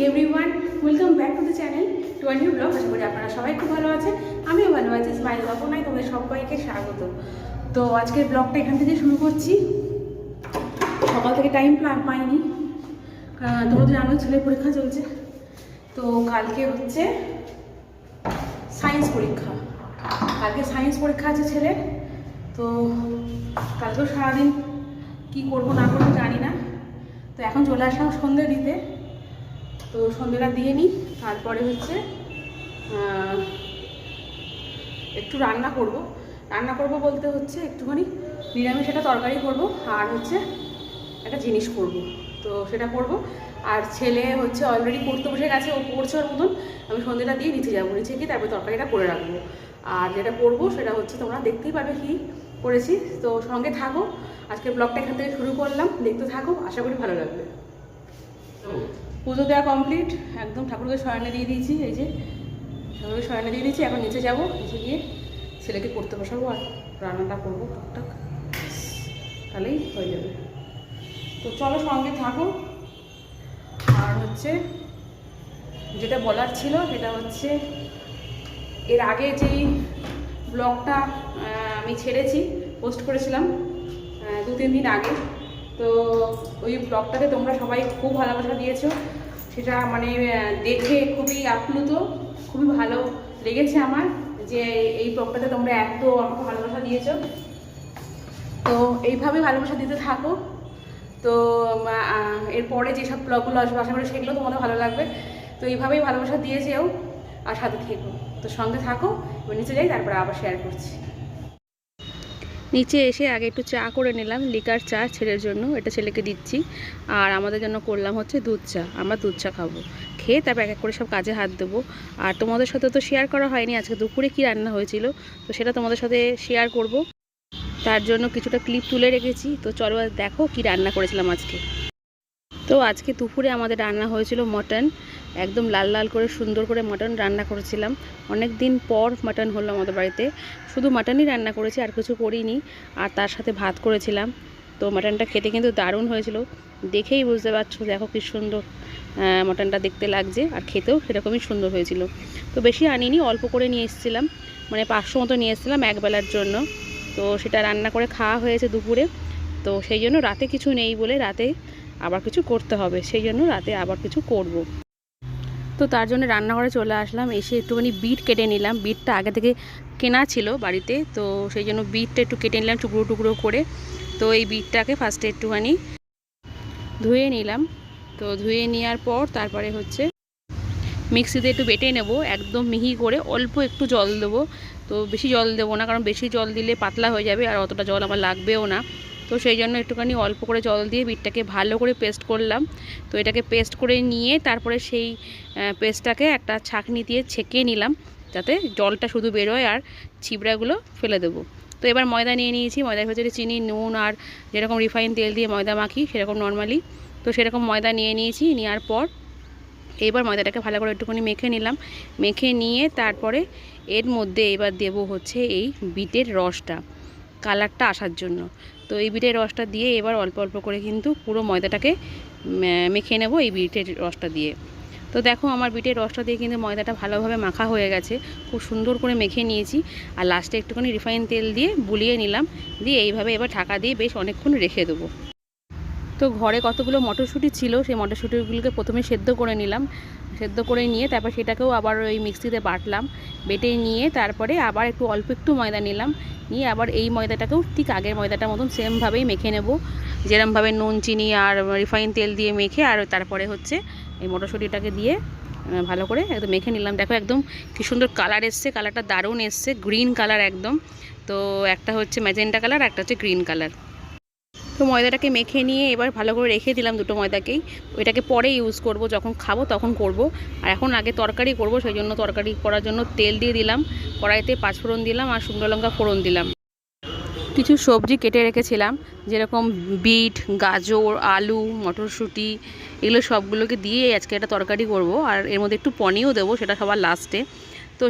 Everyone, welcome back to the channel to a new blog. আশা করি আপনারা সবাই খুব ভালো আছেন, আমিও ভালো আছি। স্মাইল বাপনায় তোমাদের সবাইকে স্বাগত। তো আজকের ব্লগটা এখান থেকে শুরু করছি। সকাল থেকে টাইম পাইনি, তোমরা তো জানো ছেলের পরীক্ষা চলছে। তো কালকে হচ্ছে সায়েন্স পরীক্ষা, আছে ছেলের। তো কালকেও সারাদিন কী করবো না করবো জানি না। তো এখন চলে আসলাম সন্ধ্যে দিতে। তো সন্ধ্যেটা দিয়ে নিই, তারপরে হচ্ছে একটু রান্না করব বলতে হচ্ছে একটুখানি নিরামিষ একটা তরকারি করব, আর হচ্ছে একটা জিনিস করব। তো সেটা করব। আর ছেলে হচ্ছে অলরেডি পড়তে বসে গেছে, ও পড়ছে ওর মতন। আমি সন্ধ্যেটা দিয়ে নিচে যাবো, নিচে গিয়ে তারপরে তরকারিটা করে রাখবো। আর যেটা করব সেটা হচ্ছে তোমরা দেখতেই পাবে কী করেছি। তো সঙ্গে থাকো, আজকের ব্লগটা এখান থেকে শুরু করলাম, দেখতে থাকো, আশা করি ভালো লাগবে। পুজো দেওয়া কমপ্লিট, একদম ঠাকুরকে শয়নে দিয়ে দিয়েছি। এই যে ঠাকুরকে শয়নে দিয়ে দিয়েছি। এখন নিচে যাব, নিচে গিয়ে ছেলেকে পড়তে বসাবো আর রান্নাটা করবো টুকটাক, তাহলেই হয়ে যাবে। তো চলো সঙ্গে থাকো। আর হচ্ছে যেটা বলার ছিল সেটা হচ্ছে এর আগে যেই ব্লগটা আমি ছেড়েছি, পোস্ট করেছিলাম 2-3 দিন আগে। তো ওই ব্লগটাতে তোমরা সবাই খুব ভালোবাসা দিয়েছো, সেটা মানে দেখে খুবই আপ্লুত, খুবই ভালো লেগেছে আমার যে এই ব্লগটাতে তোমরা এত আমাকে ভালোবাসা দিয়েছো। তো এইভাবেই ভালোবাসা দিতে থাকো। তো এরপরে যেসব ব্লগগুলো আসবে আশা করি সেগুলো তোমাদের ভালো লাগবে। তো এইভাবেই ভালোবাসা দিয়ে যেও আর সাথে থেকো। তো সঙ্গে থাকো, এবার নিচে যাই, তারপরে আবার শেয়ার করছি। নিচে এসে আগে একটু চা করে নিলাম, লিকার চা ছেলের জন্য, এটা ছেলেকে দিচ্ছি। আর আমাদের জন্য করলাম হচ্ছে দুধ চা, আমরা দুধ চা খাবো। খেয়ে তারপর এক এক করে সব কাজে হাত দেবো। আর তোমাদের সাথে তো শেয়ার করা হয়নি আজকে দুপুরে কি রান্না হয়েছিল, তো সেটা তোমাদের সাথে শেয়ার করব। তার জন্য কিছুটা ক্লিপ তুলে রেখেছি। তো চলো দেখো কি রান্না করেছিলাম আজকে। তো আজকে দুপুরে আমাদের রান্না হয়েছিল মটন, একদম লাল লাল করে সুন্দর করে মটন রান্না করেছিলাম। অনেক দিন পর মটন হলো আমাদের বাড়িতে, শুধু মটনই রান্না করেছি, আর কিছু করিনি। আর তার সাথে ভাত করেছিলাম। তো মটনটা খেতে কিন্তু দারুণ হয়েছিল, দেখেই বুঝতে পারছো, দেখো কি সুন্দর মটনটা দেখতে লাগছে, আর খেতেও সেরকমই সুন্দর হয়েছিল। তো বেশি আনিনি, অল্প করে নিয়ে এসেছিলাম, মানে 500 মতো নিয়ে এসেছিলাম একবেলার জন্য। তো সেটা রান্না করে খাওয়া হয়েছে দুপুরে। তো সেই জন্য রাতে কিছু নেই বলে রাতে আবার কিছু করতে হবে, সেই জন্য রাতে আবার কিছু করব। তো তার জন্য রান্নাঘরে চলে আসলাম, এসে একটুখানি বিট কেটে নিলাম। বিটটা আগে থেকে কেনা ছিল বাড়িতে, তো সেই জন্য বিটটা একটু কেটে নিলাম টুকরো টুকরো করে। তো এই বিটটাকে ফার্স্টে একটুখানি ধুয়ে নিলাম। তো ধুয়ে নেওয়ার পর তারপরে হচ্ছে মিক্সিতে একটু বেটে নেব, একদম মিহি করে। অল্প একটু জল দেবো, তো বেশি জল দেবো না, কারণ বেশি জল দিলে পাতলা হয়ে যাবে, আর অতটা জল আমার লাগবেও না। তো সেই জন্য একটুখানি অল্প করে জল দিয়ে বিটটাকে ভালো করে পেস্ট করলাম। তো এটাকে পেস্ট করে নিয়ে তারপরে সেই পেস্টটাকে একটা ছাঁকনি দিয়ে ছেঁকে নিলাম, যাতে জলটা শুধু বেরোয়, আর ছিবড়াগুলো ফেলে দেবো। তো এবার ময়দা নিয়ে নিয়েছি, ময়দার ভেতরে চিনি, নুন আর যেরকম রিফাইন তেল দিয়ে ময়দা মাখি সেরকম নর্মালি, তো সেরকম ময়দা নিয়ে নিয়েছি। নেওয়ার পর এবার ময়দাটাকে ভালো করে একটুখানি মেখে নিলাম। মেখে নিয়ে তারপরে এর মধ্যে এবার দেব হচ্ছে এই বিটের রসটা, কালারটা আসার জন্য। তো এই বিটের রসটা দিয়ে এবার অল্প অল্প করে কিন্তু পুরো ময়দাটাকে মেখে নেব এই বিটের রসটা দিয়ে। তো দেখো আমার বিটের রসটা দিয়ে কিন্তু ময়দাটা ভালোভাবে মাখা হয়ে গেছে, খুব সুন্দর করে মেখে নিয়েছি। আর লাস্টে একটুখানি রিফাইন তেল দিয়ে বুলিয়ে নিলাম, দিয়ে এইভাবে এবার ঢাকা দিয়ে বেশ অনেকক্ষণ রেখে দেবো। তো ঘরে কতগুলো মটরশুঁটি ছিল, সেই মটরশুঁটিগুলোকে প্রথমে সেদ্ধ করে নিলাম। সেদ্ধ করে নিয়ে তারপর সেটাকেও আবার ওই মিক্সিতে বাটলাম, বেটে নিয়ে তারপরে আবার অল্প একটু ময়দা নিলাম, নিয়ে আবার এই ময়দাটাকেও ঠিক আগের ময়দাটার মতন সেমভাবেই মেখে নেব, যেরমভাবে নুন চিনি আর রিফাইন তেল দিয়ে মেখে। আর তারপরে হচ্ছে এই মটরশুঁটিটাকে দিয়ে ভালো করে একদম মেখে নিলাম। দেখো একদম কী সুন্দর কালার এসছে, কালারটা দারুণ এসছে, গ্রিন কালার একদম। তো একটা হচ্ছে ম্যাজেন্টা কালার, একটা হচ্ছে গ্রিন কালার। তো ময়দাটাকে মেখে নিয়ে এবার ভালো করে রেখে দিলাম দুটো ময়দাকেই। ওইটাকে পরে ইউজ করব, যখন খাবো তখন করব। আর এখন আগে তরকারি করব, সেই জন্য তরকারি করার জন্য তেল দিয়ে দিলাম, কড়াইতে 5 ফোড়ন দিলাম আর শুকনো লঙ্কা ফোড়ন দিলাম। কিছু সবজি কেটে রেখেছিলাম, যেরকম বিট, গাজর, আলু, মটরশুঁটি, এগুলো সবগুলোকে দিয়ে আজকে একটা তরকারি করব। আর এর মধ্যে একটু পনিরও দেবো, সেটা সবার লাস্টে। তো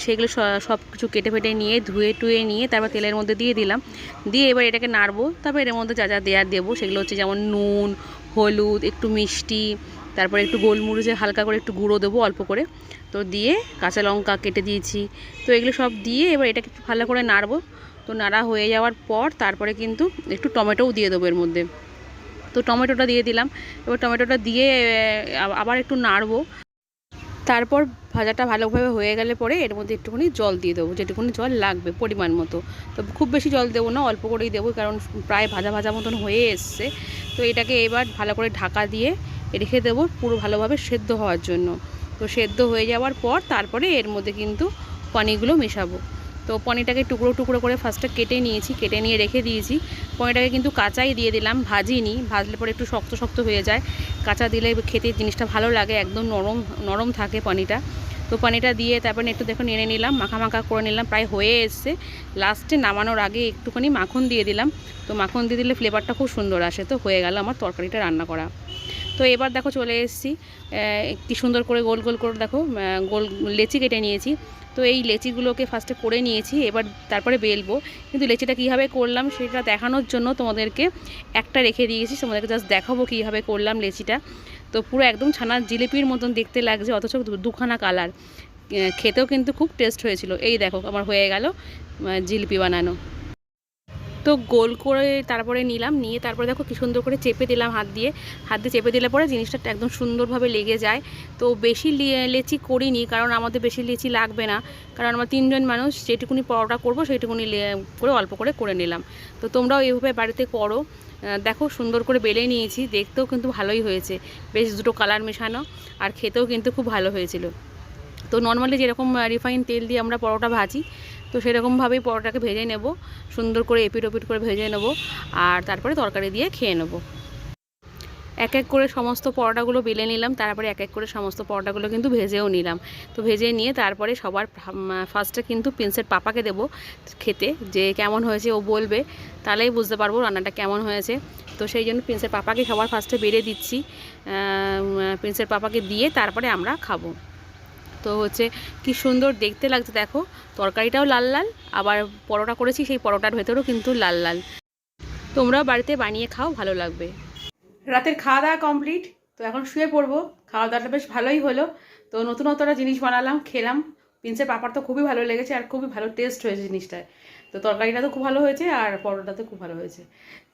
সেগুলো সব কিছু কেটে ফেটে নিয়ে ধুয়ে টুয়ে নিয়ে তারপর তেলের মধ্যে দিয়ে দিলাম, দিয়ে এবার এটাকে নাড়বো। তারপর এর মধ্যে যা যা দেওয়ার দেবো সেগুলো হচ্ছে যেমন নুন, হলুদ, একটু মিষ্টি, তারপরে একটু গোলমরিচে হালকা করে একটু গুঁড়ো দেবো অল্প করে, তো দিয়ে কাঁচা লঙ্কা কেটে দিয়েছি। তো এগুলো সব দিয়ে এবার এটাকে একটু ভালো করে নাড়বো। তো নাড়া হয়ে যাওয়ার পর তারপরে কিন্তু একটু টমেটোও দিয়ে দেবো এর মধ্যে। তো টমেটোটা দিয়ে দিলাম। এবার টমেটোটা দিয়ে আবার একটু নাড়বো। তারপর ভাজাটা ভালোভাবে হয়ে গেলে পরে এর মধ্যে একটুখানি জল দিয়ে দেবো, যেটুকুনি জল লাগবে পরিমাণ মতো। তো খুব বেশি জল দেবো না, অল্প করেই দেবো, কারণ প্রায় ভাজা ভাজা মতন হয়ে এসছে। তো এটাকে এবার ভালো করে ঢাকা দিয়ে রেখে দেবো পুরো ভালোভাবে সেদ্ধ হওয়ার জন্য। তো সেদ্ধ হয়ে যাওয়ার পর তারপরে এর মধ্যে কিন্তু পনিরগুলো মেশাবো। তো পনিরটাকে টুকরো টুকরো করে ফার্স্টে কেটে নিয়েছি, কেটে নিয়ে রেখে দিয়েছি। পনিরটাকে কিন্তু কাঁচাই দিয়ে দিলাম, ভাজিনি, ভাজলে পরে একটু শক্ত শক্ত হয়ে যায়। কাঁচা দিলে খেতে জিনিসটা ভালো লাগে, একদম নরম নরম থাকে পনিরটা। তো পনিরটা দিয়ে তারপরে একটু দেখো নেড়ে নিলাম, মাখা মাখা করে নিলাম, প্রায় হয়ে এসছে। লাস্টে নামানোর আগে একটুখানি মাখন দিয়ে দিলাম। তো মাখন দিয়ে দিলে ফ্লেভারটা খুব সুন্দর আসে। তো হয়ে গেল আমার তরকারিটা রান্না করা। তো এবার দেখো চলে এসেছি, কি সুন্দর করে গোল গোল করে দেখো গোল লেচি কেটে নিয়েছি। তো এই লেচিগুলোকে ফার্স্টে করে নিয়েছি, এবার তারপরে বেলবো। কিন্তু লেচিটা কীভাবে করলাম সেটা দেখানোর জন্য তোমাদেরকে একটা রেখে দিয়েছি, তোমাদেরকে জাস্ট দেখাবো কীভাবে করলাম লেচিটা। তো পুরো একদম ছানার জিলিপির মতন দেখতে লাগছে, অথচ দুখানা কালার, খেতেও কিন্তু খুব টেস্ট হয়েছিল। এই দেখো আমার হয়ে গেল জিলিপি বানানো। তো গোল করে তারপরে নিলাম, নিয়ে তারপরে দেখো কি সুন্দর করে চেপে দিলাম হাত দিয়ে চেপে দিলে পরে জিনিসটা একদম সুন্দরভাবে লেগে যায়। তো বেশি লেচি করিনি, কারণ আমাদের বেশি লেচি লাগবে না, কারণ আমরা 3 জন মানুষ, যেটুকুনি পরোটা করবো সেইটুকুনি করে অল্প করে নিলাম। তো তোমরাও এইভাবে বাড়িতে করো। দেখো সুন্দর করে বেলে নিয়েছি, দেখতেও কিন্তু ভালোই হয়েছে, বেশ দুটো কালার মেশানো, আর খেতেও কিন্তু খুব ভালো হয়েছিল। তো নর্মালি যেরকম রিফাইন তেল দিয়ে আমরা পরোটা ভাজি, তো সেরকমভাবেই পরোটাকে ভেজে নেব, সুন্দর করে এপিট ওপিট করে ভেজে নেব, আর তারপরে তরকারি দিয়ে খেয়ে নেব। এক এক করে সমস্ত পরোটাগুলো বেলে নিলাম, তারপরে এক এক করে সমস্ত পরোটাগুলো কিন্তু ভেজেও নিলাম। তো ভেজে নিয়ে তারপরে সবার ফার্স্টে কিন্তু প্রিন্সের পাপাকে দেবো খেতে, যে কেমন হয়েছে ও বলবে, তাহলেই বুঝতে পারবো রান্নাটা কেমন হয়েছে। তো সেই জন্য প্রিন্সের পাপাকে সবার ফার্স্টে বেড়ে দিচ্ছি, প্রিন্সের পাপাকে দিয়ে তারপরে আমরা খাবো। তো হচ্ছে কি সুন্দর দেখতে লাগছে দেখো, তরকারিটাও লাল লাল, আবার পরোটা করেছি সেই পরোটার ভেতরেও কিন্তু লাল লাল। তোমরাও বাড়িতে বানিয়ে খাও, ভালো লাগবে। রাতের খাওয়া দাওয়া কমপ্লিট, তো এখন শুয়ে পড়বো। খাওয়া দাওয়াটা বেশ ভালোই হলো। তো নতুনত্বটা জিনিস বানালাম, খেলাম। প্রিন্সের পাপার তো খুবই ভালো লেগেছে, আর খুবই ভালো টেস্ট হয়েছে জিনিসটায়। তো তরকারিটা তো খুব ভালো হয়েছে, আর পরোটা তো খুব ভালো হয়েছে।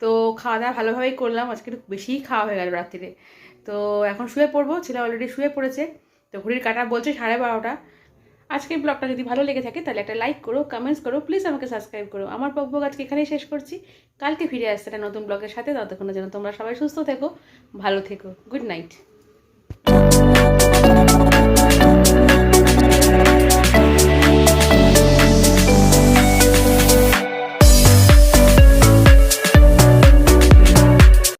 তো খাওয়া দাওয়া ভালোভাবেই করলাম, আজকে একটু বেশিই খাওয়া হয়ে গেল রাত্রিরে। তো এখন শুয়ে পড়বো, ছেলে অলরেডি শুয়ে পড়েছে। তো ঘড়ির কাঁটা বলছে 12:30। আজকের ব্লগটা যদি ভালো লেগে থাকে তাহলে একটা লাইক করো, কমেন্টস করো, প্লিজ আমাকে সাবস্ক্রাইব করো। আমার ব্লগ আজকে এখানেই শেষ করছি, কালকে ফিরে আসছে একটা নতুন ব্লগের সাথে। ততক্ষণের জন্য তোমরা সবাই সুস্থ থেকো, ভালো থেকো, গুড নাইট।